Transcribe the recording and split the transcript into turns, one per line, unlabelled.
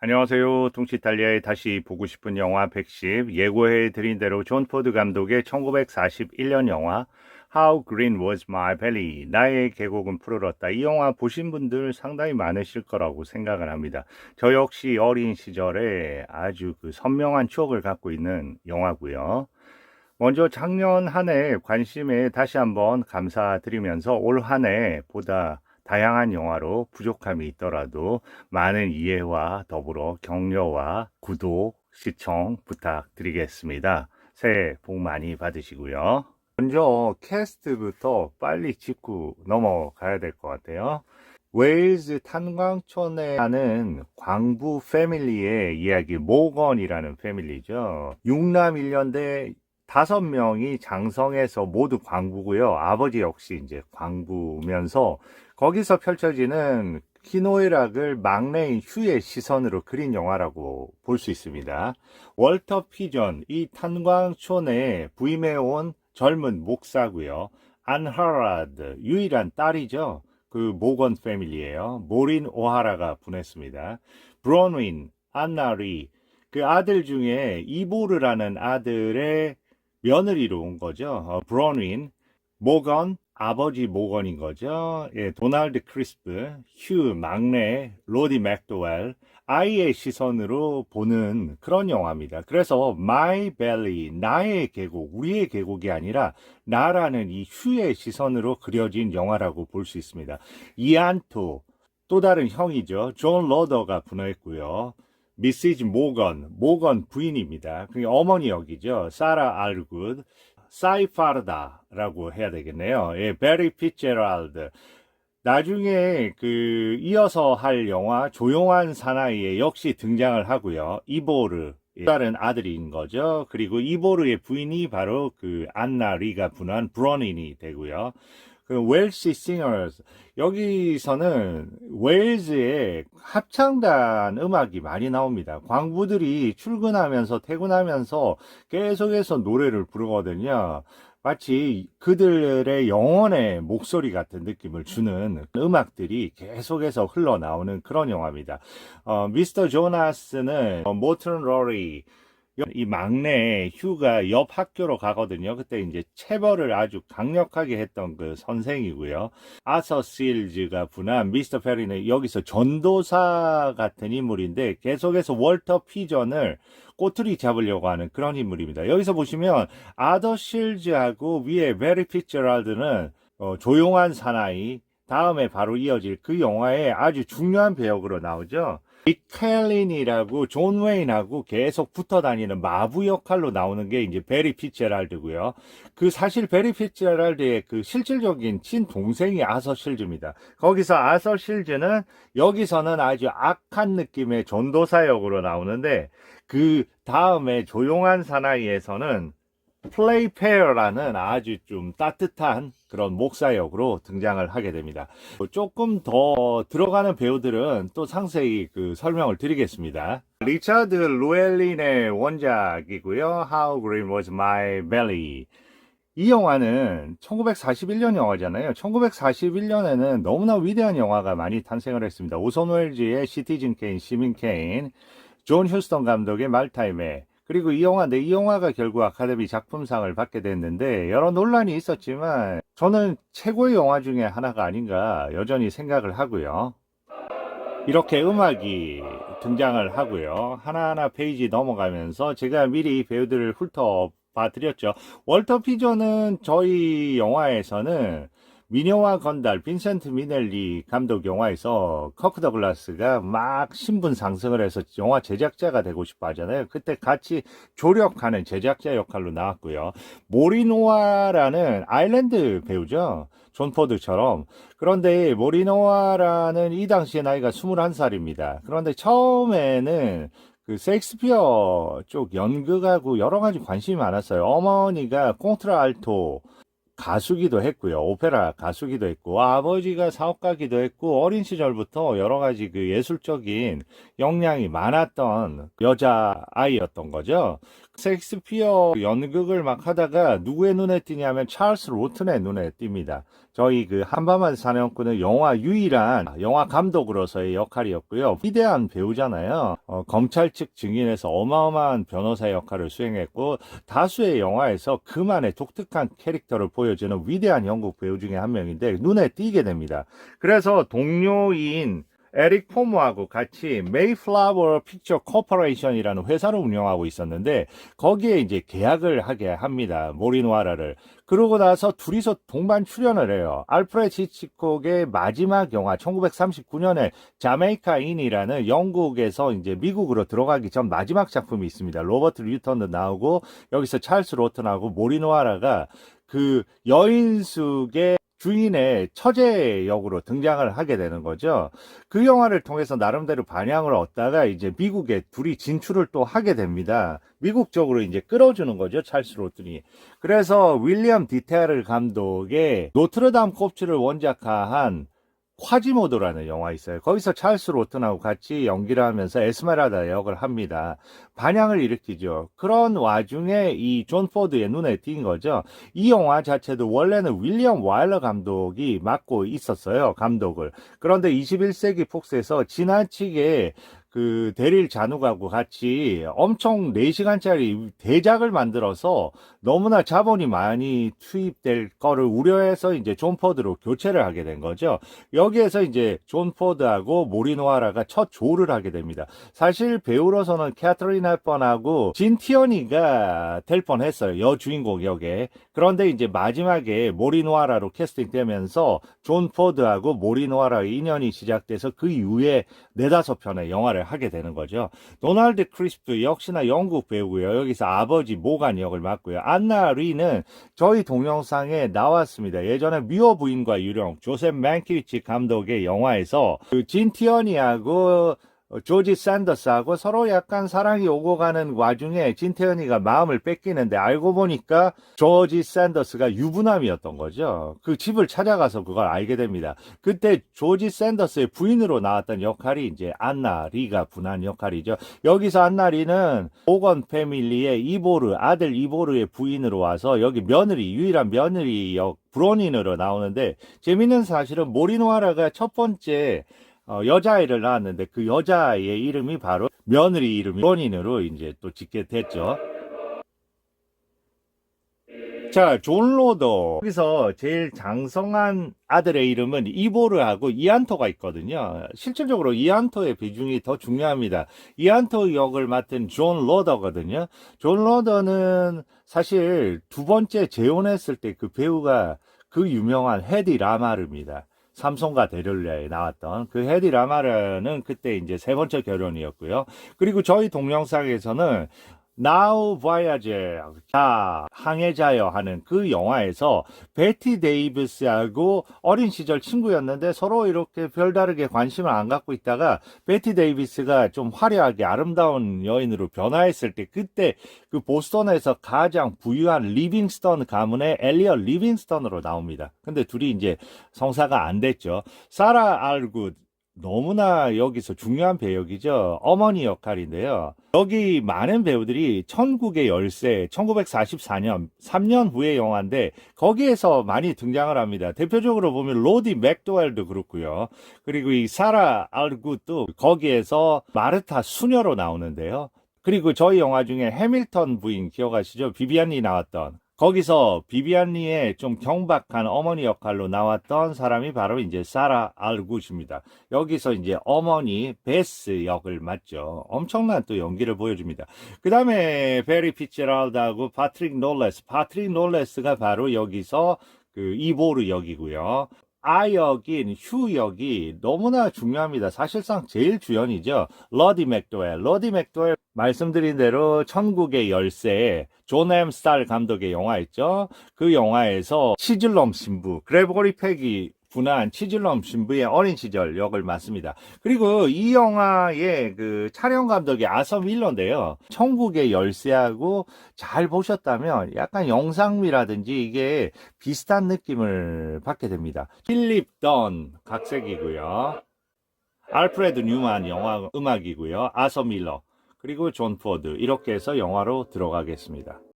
안녕하세요. 둥치이탈리아의 다시 보고 싶은 영화 110 예고해 드린 대로 존 포드 감독의 1941년 영화 How Green Was My Valley 나의 계곡은 푸르렀다. 이 영화 보신 분들 상당히 많으실 거라고 생각을 합니다. 저 역시 어린 시절에 아주 선명한 추억을 갖고 있는 영화고요. 먼저 작년 한 해 관심에 다시 한번 감사드리면서 올 한 해 보다 다양한 영화로 부족함이 있더라도 많은 이해와 더불어 격려와 구독, 시청 부탁드리겠습니다. 새해 복 많이 받으시고요. 먼저 캐스트부터 빨리 짚고 넘어가야 될 것 같아요. 웨일즈 탄광촌에 사는 광부 패밀리의 이야기, 모건이라는 패밀리죠. 6남 1년대 5명이 장성해서 모두 광부고요. 아버지 역시 이제 광부면서 거기서 펼쳐지는 희노애락을 막내인 휴의 시선으로 그린 영화라고 볼 수 있습니다. 월터 피전, 이 탄광촌에 부임해온 젊은 목사고요. 안하라드, 유일한 딸이죠. 모건 패밀리예요. 모린 오하라가 보냈습니다. 브론윈, 안나리, 그 아들 중에 이보르라는 아들의 며느리로 온 거죠. 브론윈, 모건, 아버지 모건인 거죠. 예, 도널드 크리스프, 휴 막내, 로디 맥도웰, 아이의 시선으로 보는 그런 영화입니다. 그래서 My Belly, 나의 계곡, 우리의 계곡이 아니라 나라는 이 휴의 시선으로 그려진 영화라고 볼 수 있습니다. 이안토, 또 다른 형이죠. 존 로더가 분화했고요. 미시즈 모건, 모건 부인입니다. 그게 어머니 역이죠. 사라 알굿, 사이파르다라고 해야 되겠네요. 예, 베리 피츠제랄드. 나중에 이어서 할 영화 조용한 사나이에 역시 등장을 하고요. 이보르, 다른 아들인 거죠. 그리고 이보르의 부인이 바로 안나 리가 분한 브로닌이 되고요. 웰시 싱어스, 여기서는 웨일즈의 합창단 음악이 많이 나옵니다. 광부들이 출근하면서 퇴근하면서 계속해서 노래를 부르거든요. 마치 그들의 영혼의 목소리 같은 느낌을 주는 음악들이 계속해서 흘러나오는 그런 영화입니다. 미스터 조나스는 모튼 로리, 이 막내 휴가 옆 학교로 가거든요. 그때 이제 체벌을 아주 강력하게 했던 그 선생이고요. 아서 실즈가 분한 미스터 페리는 여기서 전도사 같은 인물인데 계속해서 월터 피전을 꼬투리 잡으려고 하는 그런 인물입니다. 여기서 보시면 아더 실즈하고 위에 베리 피츠제랄드는 조용한 사나이, 다음에 바로 이어질 그 영화에 아주 중요한 배역으로 나오죠. 릭 켈린이라고 존 웨인하고 계속 붙어 다니는 마부 역할로 나오는 게 이제 베리 피츠제랄드고요. 사실 베리 피츠제랄드의 실질적인 친동생이 아서 실즈입니다. 거기서 아서 실즈는 여기서는 아주 악한 느낌의 전도사 역으로 나오는데 그 다음에 조용한 사나이에서는 플레이페어라는 아주 좀 따뜻한 그런 목사 역으로 등장을 하게 됩니다. 조금 더 들어가는 배우들은 또 상세히 설명을 드리겠습니다. 리차드 루엘린의 원작이고요. How Green Was My Valley. 이 영화는 1941년 영화잖아요. 1941년에는 너무나 위대한 영화가 많이 탄생을 했습니다. 오선 웰즈의 시티즌 케인, 시민 케인, 존 휴스턴 감독의 말타임에, 그리고 이 영화가 결국 아카데미 작품상을 받게 됐는데 여러 논란이 있었지만 저는 최고의 영화 중에 하나가 아닌가 여전히 생각을 하고요. 이렇게 음악이 등장을 하고요. 하나하나 페이지 넘어가면서 제가 미리 배우들을 훑어봐 드렸죠. 월터 피전은 저희 영화에서는 미녀와 건달, 빈센트 미넬리 감독 영화에서 커크 더글라스가 막 신분 상승을 해서 영화 제작자가 되고 싶어 하잖아요. 그때 같이 조력하는 제작자 역할로 나왔고요. 모리노아라는 아일랜드 배우죠. 존 포드처럼. 그런데 모리노아라는 이 당시의 나이가 21살입니다. 그런데 처음에는 셰익스피어 쪽 연극하고 여러 가지 관심이 많았어요. 어머니가 콘트라알토 가수기도 했고요. 오페라 가수기도 했고, 아버지가 사업가기도 했고, 어린 시절부터 여러 가지 예술적인 역량이 많았던 여자 아이였던 거죠. 셰익스피어 연극을 막 하다가 누구의 눈에 띄냐면 찰스 로튼의 눈에 띕니다. 저희 그 한밤한 사냥꾼은 영화 유일한 영화 감독으로서의 역할이었고요. 위대한 배우잖아요. 검찰 측 증인에서 어마어마한 변호사 역할을 수행했고 다수의 영화에서 그만의 독특한 캐릭터를 보여주는 위대한 영국 배우 중에 한 명인데 눈에 띄게 됩니다. 그래서 동료인 에릭 포모하고 같이 메이플라워 픽처 코퍼레이션이라는 회사를 운영하고 있었는데 거기에 이제 계약을 하게 합니다. 모리노아라를. 그러고 나서 둘이서 동반 출연을 해요. 알프레드 히치콕의 마지막 영화 1939년에 자메이카인이라는 영국에서 이제 미국으로 들어가기 전 마지막 작품이 있습니다. 로버트 뉴턴도 나오고 여기서 찰스 로튼하고 모리노아라가 그 여인숙의 주인의 처제 역으로 등장을 하게 되는 거죠. 그 영화를 통해서 나름대로 반향을 얻다가 이제 미국에 둘이 진출을 또 하게 됩니다. 미국 쪽으로 이제 끌어주는 거죠, 찰스 로튼이. 그래서 윌리엄 디테르 감독의 노트르담 콥츠를 원작한 콰지모도라는 영화 있어요. 거기서 찰스 로튼하고 같이 연기를 하면서 에스메랄다 역을 합니다. 반향을 일으키죠. 그런 와중에 이 존 포드의 눈에 띈 거죠. 이 영화 자체도 원래는 윌리엄 와일러 감독이 맡고 있었어요. 감독을. 그런데 21세기 폭스에서 지나치게 그 대릴 잔욱하고 같이 엄청 4시간짜리 대작을 만들어서 너무나 자본이 많이 투입될 거를 우려해서 이제 존 포드로 교체를 하게 된 거죠. 여기에서 이제 존 포드하고 모리노아라가 첫 조를 하게 됩니다. 사실 배우로서는 캐트린 헵번하고 진 티어니가 될 뻔했어요. 여주인공 역에. 그런데 이제 마지막에 모리노아라로 캐스팅되면서 존 포드하고 모리노아라의 인연이 시작돼서 그 이후에 4-5편의 영화를 하게 되는 거죠. 도널드 크리스프 역시나 영국 배우고요. 여기서 아버지 모간 역을 맡고요. 안나 리는 저희 동영상에 나왔습니다. 예전에 미워 부인과 유령 조셉 맨키위치 감독의 영화에서 그 진 티어니하고 조지 샌더스하고 서로 약간 사랑이 오고 가는 와중에 진태현이가 마음을 뺏기는데 알고 보니까 조지 샌더스가 유부남이었던 거죠. 그 집을 찾아가서 그걸 알게 됩니다. 그때 조지 샌더스의 부인으로 나왔던 역할이 이제 안나 리가 분한 역할이죠. 여기서 안나 리는 오건 패밀리의 이보르, 아들 이보르의 부인으로 와서 여기 며느리, 유일한 며느리 역 브로닌으로 나오는데 재밌는 사실은 모리노아라가 첫 번째 여자아이를 낳았는데 그 여자아이의 이름이 바로 며느리 이름이 브로닌으로 이제 또 짓게 됐죠. 자, 존 로더. 여기서 제일 장성한 아들의 이름은 이보르하고 이안토가 있거든요. 실질적으로 이안토의 비중이 더 중요합니다. 이안토 역을 맡은 존 로더거든요. 존 로더는 사실 두 번째 재혼했을 때 그 배우가 그 유명한 헤디 라마르입니다. 삼손과 데릴리아에 나왔던 그 헤디 라마르는 그때 이제 3번째 결혼이었고요. 그리고 저희 동영상에서는 Now Voyager, 자, 항해자여 하는 그 영화에서 베티 데이비스하고 어린 시절 친구였는데 서로 이렇게 별다르게 관심을 안 갖고 있다가 베티 데이비스가 좀 화려하게 아름다운 여인으로 변화했을 때 그때 그 보스턴에서 가장 부유한 리빙스턴 가문의 엘리엇 리빙스턴으로 나옵니다. 근데 둘이 이제 성사가 안 됐죠. 사라 알굿 너무나 여기서 중요한 배역이죠. 어머니 역할인데요. 여기 많은 배우들이 천국의 열쇠 1944년 3년 후의 영화인데 거기에서 많이 등장을 합니다. 대표적으로 보면 로디 맥도웰도 그렇고요. 그리고 이 사라 알굿도 거기에서 마르타 수녀로 나오는데요. 그리고 저희 영화 중에 해밀턴 부인 기억하시죠? 비비안 리 나왔던 거기서 비비안 리의 좀 경박한 어머니 역할로 나왔던 사람이 바로 이제 사라 알굿입니다. 여기서 이제 어머니 베스 역을 맡죠. 엄청난 또 연기를 보여줍니다. 그 다음에 베리 피츠제럴드하고 파트릭 놀레스. 파트릭 놀레스가 바로 여기서 그 이보르 역이고요. 아 역인 휴 역이 너무나 중요합니다. 사실상 제일 주연이죠. 러디 맥도웰. 러디 맥도웰 말씀드린 대로 천국의 열쇠 존 M. 스탈 감독의 영화 있죠. 그 영화에서 치즐럼 신부 그레고리 팩이 분한 치즐럼 신부의 어린 시절 역을 맡습니다. 그리고 이 영화의 그 촬영 감독이 아서 밀러인데요. 천국의 열쇠하고 잘 보셨다면 약간 영상미라든지 이게 비슷한 느낌을 받게 됩니다. 필립 던 각색이고요. 알프레드 뉴만 영화 음악이고요. 아서 밀러. 그리고 존 포드 이렇게 해서 영화로 들어가겠습니다.